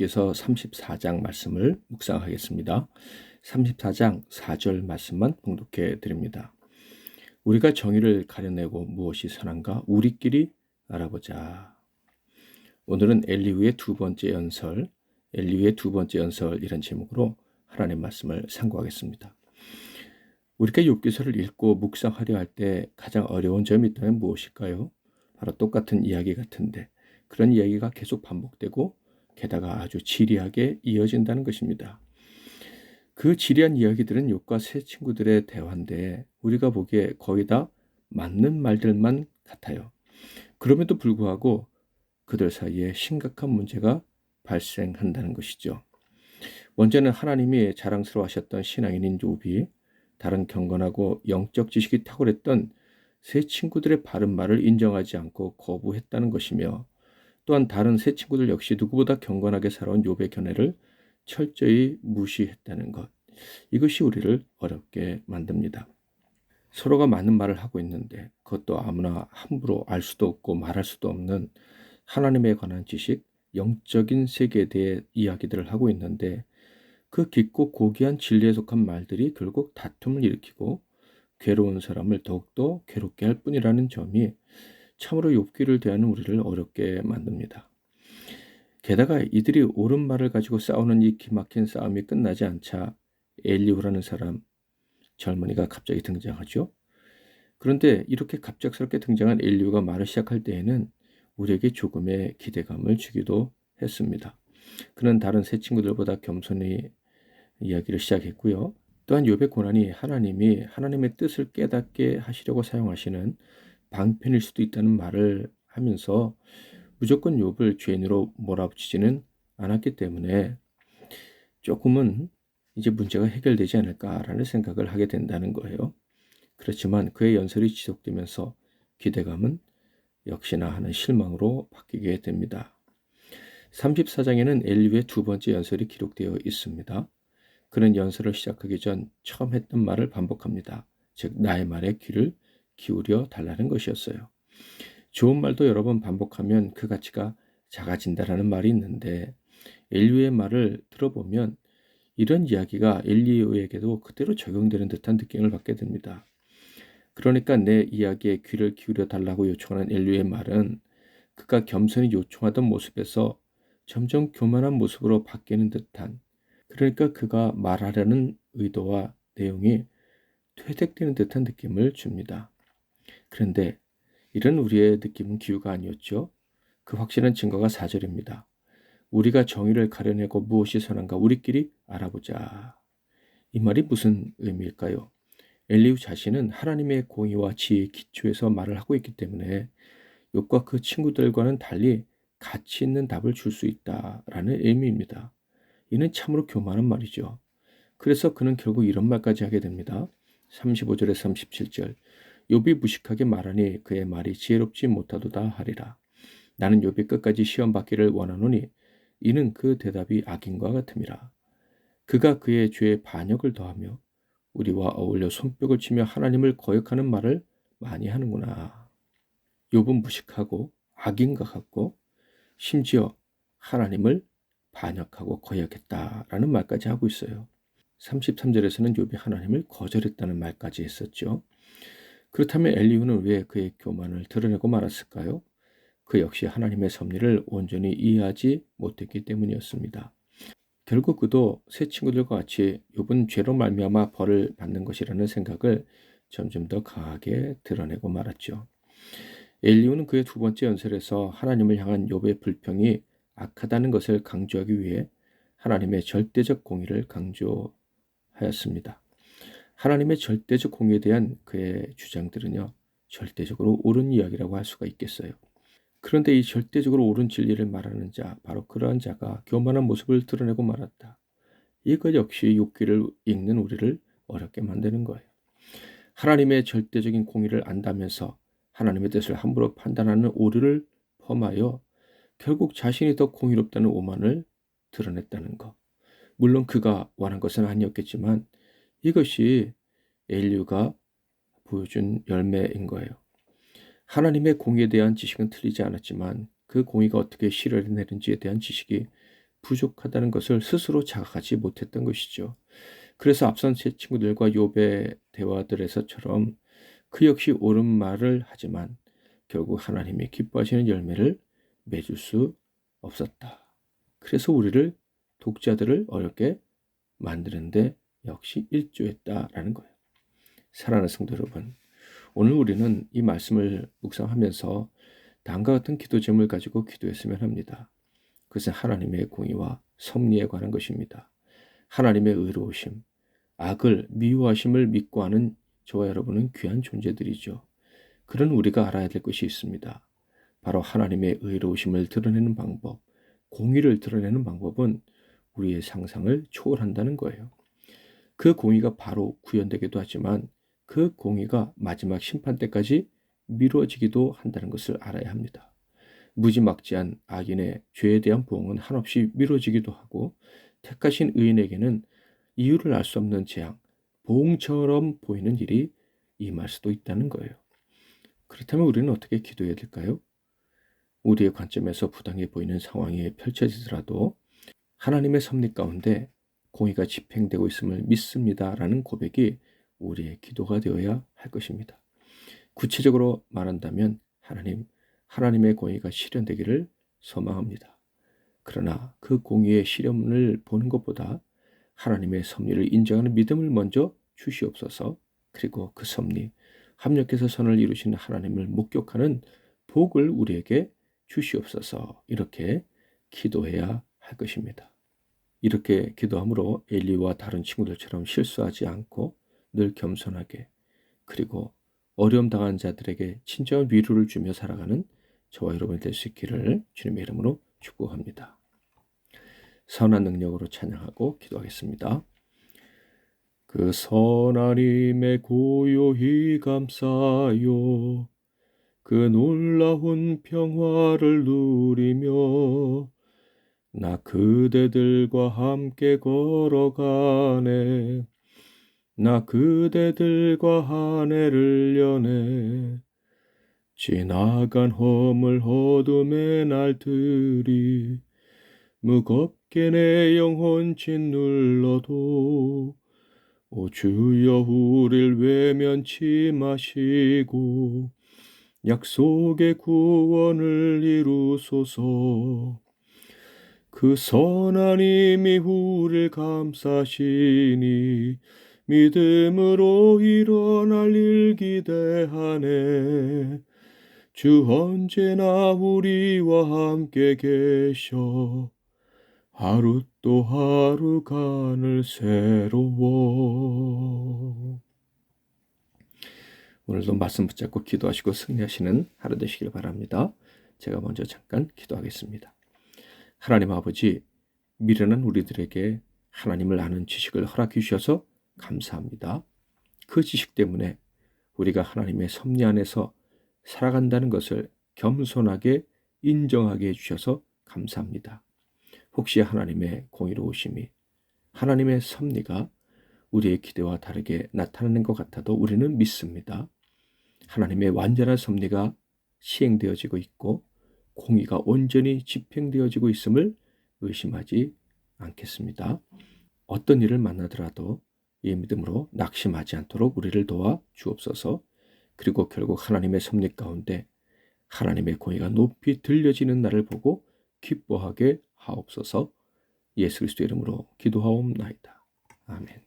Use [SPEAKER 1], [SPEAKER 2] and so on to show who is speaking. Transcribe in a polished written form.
[SPEAKER 1] 욥기서 34장 말씀을 묵상하겠습니다. 34장 4절 말씀만 봉독해 드립니다. 우리가 정의를 가려내고 무엇이 선한가 우리끼리 알아보자. 오늘은 엘리후의 두 번째 연설, 이런 제목으로 하나님의 말씀을 상고하겠습니다. 우리가 욥기서를 읽고 묵상하려 할 때 가장 어려운 점이 있다면 무엇일까요? 바로 똑같은 이야기 같은데 그런 이야기가 계속 반복되고 게다가 아주 지리하게 이어진다는 것입니다. 그 지리한 이야기들은 욥과 세 친구들의 대화인데 우리가 보기에 거의 다 맞는 말들만 같아요. 그럼에도 불구하고 그들 사이에 심각한 문제가 발생한다는 것이죠. 먼저는 하나님이 자랑스러워하셨던 신앙인인 욥이 다른 경건하고 영적 지식이 탁월했던 세 친구들의 바른 말을 인정하지 않고 거부했다는 것이며 또한 다른 세 친구들 역시 누구보다 경건하게 살아온 욥의 견해를 철저히 무시했다는 것. 이것이 우리를 어렵게 만듭니다. 서로가 많은 말을 하고 있는데 그것도 아무나 함부로 알 수도 없고 말할 수도 없는 하나님에 관한 지식, 영적인 세계에 대해 이야기들을 하고 있는데 그 깊고 고귀한 진리에 속한 말들이 결국 다툼을 일으키고 괴로운 사람을 더욱더 괴롭게 할 뿐이라는 점이 참으로 욥기를 대하는 우리를 어렵게 만듭니다. 게다가 이들이 옳은 말을 가지고 싸우는 이 기막힌 싸움이 끝나지 않자 엘리후라는 사람 젊은이가 갑자기 등장하죠. 그런데 이렇게 갑작스럽게 등장한 엘리후가 말을 시작할 때에는 우리에게 조금의 기대감을 주기도 했습니다. 그는 다른 세 친구들보다 겸손히 이야기를 시작했고요. 또한 욥의 고난이 하나님이 하나님의 뜻을 깨닫게 하시려고 사용하시는 방편일 수도 있다는 말을 하면서 무조건 욥을 죄인으로 몰아붙이지는 않았기 때문에 조금은 이제 문제가 해결되지 않을까라는 생각을 하게 된다는 거예요. 그렇지만 그의 연설이 지속되면서 기대감은 역시나 하는 실망으로 바뀌게 됩니다. 34장에는 엘리후의 두 번째 연설이 기록되어 있습니다. 그는 연설을 시작하기 전 처음 했던 말을 반복합니다. 즉 나의 말에 귀를 기울여 달라는 것이었어요. 좋은 말도 여러 번 반복하면 그 가치가 작아진다라는 말이 있는데 엘리후의 말을 들어보면 이런 이야기가 엘리후에게도 그대로 적용되는 듯한 느낌을 받게 됩니다. 그러니까 내 이야기에 귀를 기울여 달라고 요청하는 엘리후의 말은 그가 겸손히 요청하던 모습에서 점점 교만한 모습으로 바뀌는 듯한, 그러니까 그가 말하려는 의도와 내용이 퇴색되는 듯한 느낌을 줍니다. 그런데 이런 우리의 느낌은 기우가 아니었죠. 그 확실한 증거가 4절입니다. 우리가 정의를 가려내고 무엇이 선한가 우리끼리 알아보자. 이 말이 무슨 의미일까요? 엘리후 자신은 하나님의 공의와 지혜의 기초에서 말을 하고 있기 때문에 욥과 그 친구들과는 달리 가치 있는 답을 줄 수 있다라는 의미입니다. 이는 참으로 교만한 말이죠. 그래서 그는 결국 이런 말까지 하게 됩니다. 35절에서 37절 욥이 무식하게 말하니 그의 말이 지혜롭지 못하도다 하리라. 나는 욥이 끝까지 시험 받기를 원하노니 이는 그 대답이 악인과 같음이라. 그가 그의 죄에 반역을 더하며 우리와 어울려 손뼉을 치며 하나님을 거역하는 말을 많이 하는구나. 욥은 무식하고 악인과 같고 심지어 하나님을 반역하고 거역했다라는 말까지 하고 있어요. 33절에서는 욥이 하나님을 거절했다는 말까지 했었죠. 그렇다면 엘리후는 왜 그의 교만을 드러내고 말았을까요? 그 역시 하나님의 섭리를 온전히 이해하지 못했기 때문이었습니다. 결국 그도 새 친구들과 같이 욥은 죄로 말미암아 벌을 받는 것이라는 생각을 점점 더 강하게 드러내고 말았죠. 엘리후는 그의 두 번째 연설에서 하나님을 향한 욥의 불평이 악하다는 것을 강조하기 위해 하나님의 절대적 공의를 강조하였습니다. 하나님의 절대적 공의에 대한 그의 주장들은요, 절대적으로 옳은 이야기라고 할 수가 있겠어요. 그런데 이 절대적으로 옳은 진리를 말하는 자, 바로 그러한 자가 교만한 모습을 드러내고 말았다. 이것 역시 욥기를 읽는 우리를 어렵게 만드는 거예요. 하나님의 절대적인 공의를 안다면서 하나님의 뜻을 함부로 판단하는 오류를 범하여 결국 자신이 더 공의롭다는 오만을 드러냈다는 것. 물론 그가 원한 것은 아니었겠지만 이것이 엘리후가 보여준 열매인 거예요. 하나님의 공의에 대한 지식은 틀리지 않았지만 그 공의가 어떻게 실현되는지에 대한 지식이 부족하다는 것을 스스로 자각하지 못했던 것이죠. 그래서 앞선 제 친구들과 욥의 대화들에서처럼 그 역시 옳은 말을 하지만 결국 하나님이 기뻐하시는 열매를 맺을 수 없었다. 그래서 우리를 독자들을 어렵게 만드는데 역시 일조했다라는 거예요. 사랑하는 성도 여러분, 오늘 우리는 이 말씀을 묵상하면서 다음과 같은 기도 제목을 가지고 기도했으면 합니다. 그것은 하나님의 공의와 섭리에 관한 것입니다. 하나님의 의로우심, 악을 미워하심을 믿고 하는 저와 여러분은 귀한 존재들이죠. 그런 우리가 알아야 될 것이 있습니다. 바로 하나님의 의로우심을 드러내는 방법, 공의를 드러내는 방법은 우리의 상상을 초월한다는 거예요. 그 공의가 바로 구현되기도 하지만 그 공의가 마지막 심판 때까지 미뤄지기도 한다는 것을 알아야 합니다. 무지막지한 악인의 죄에 대한 보응은 한없이 미뤄지기도 하고 택하신 의인에게는 이유를 알 수 없는 재앙, 보응처럼 보이는 일이 임할 수도 있다는 거예요. 그렇다면 우리는 어떻게 기도해야 될까요? 우리의 관점에서 부당해 보이는 상황이 펼쳐지더라도 하나님의 섭리 가운데 공의가 집행되고 있음을 믿습니다라는 고백이 우리의 기도가 되어야 할 것입니다. 구체적으로 말한다면 하나님의 공의가 실현되기를 소망합니다. 그러나 그 공의의 실현을 보는 것보다 하나님의 섭리를 인정하는 믿음을 먼저 주시옵소서. 그리고 그 섭리, 합력해서 선을 이루시는 하나님을 목격하는 복을 우리에게 주시옵소서. 이렇게 기도해야 할 것입니다. 이렇게 기도함으로 엘리와 다른 친구들처럼 실수하지 않고 늘 겸손하게, 그리고 어려움 당한 자들에게 친절한 위로를 주며 살아가는 저와 여러분이 될 수 있기를 주님의 이름으로 축복합니다. 선한 능력으로 찬양하고 기도하겠습니다. 그 선한 힘에 고요히 감싸요, 그 놀라운 평화를 누리며 나 그대들과 함께 걸어가네, 나 그대들과 한 해를 여네, 지나간 허물 어둠의 날들이 무겁게 내 영혼 짓눌러도 오 주여 우릴 외면치 마시고 약속의 구원을 이루소서. 그 선한 힘이 우릴 감싸시니 믿음으로 일어날 일 기대하네. 주 언제나 우리와 함께 계셔 하루 또 하루 간을 새로워. 오늘도 말씀 붙잡고 기도하시고 승리하시는 하루 되시길 바랍니다. 제가 먼저 잠깐 기도하겠습니다. 하나님 아버지, 미련한 우리들에게 하나님을 아는 지식을 허락해 주셔서 감사합니다. 그 지식 때문에 우리가 하나님의 섭리 안에서 살아간다는 것을 겸손하게 인정하게 해주셔서 감사합니다. 혹시 하나님의 공의로우심이, 하나님의 섭리가 우리의 기대와 다르게 나타나는 것 같아도 우리는 믿습니다. 하나님의 완전한 섭리가 시행되어지고 있고 공의가 온전히 집행되어지고 있음을 의심하지 않겠습니다. 어떤 일을 만나더라도 이 믿음으로 낙심하지 않도록 우리를 도와 주옵소서. 그리고 결국 하나님의 섭리 가운데 하나님의 공의가 높이 들려지는 날을 보고 기뻐하게 하옵소서. 예수 그리스도 이름으로 기도하옵나이다. 아멘.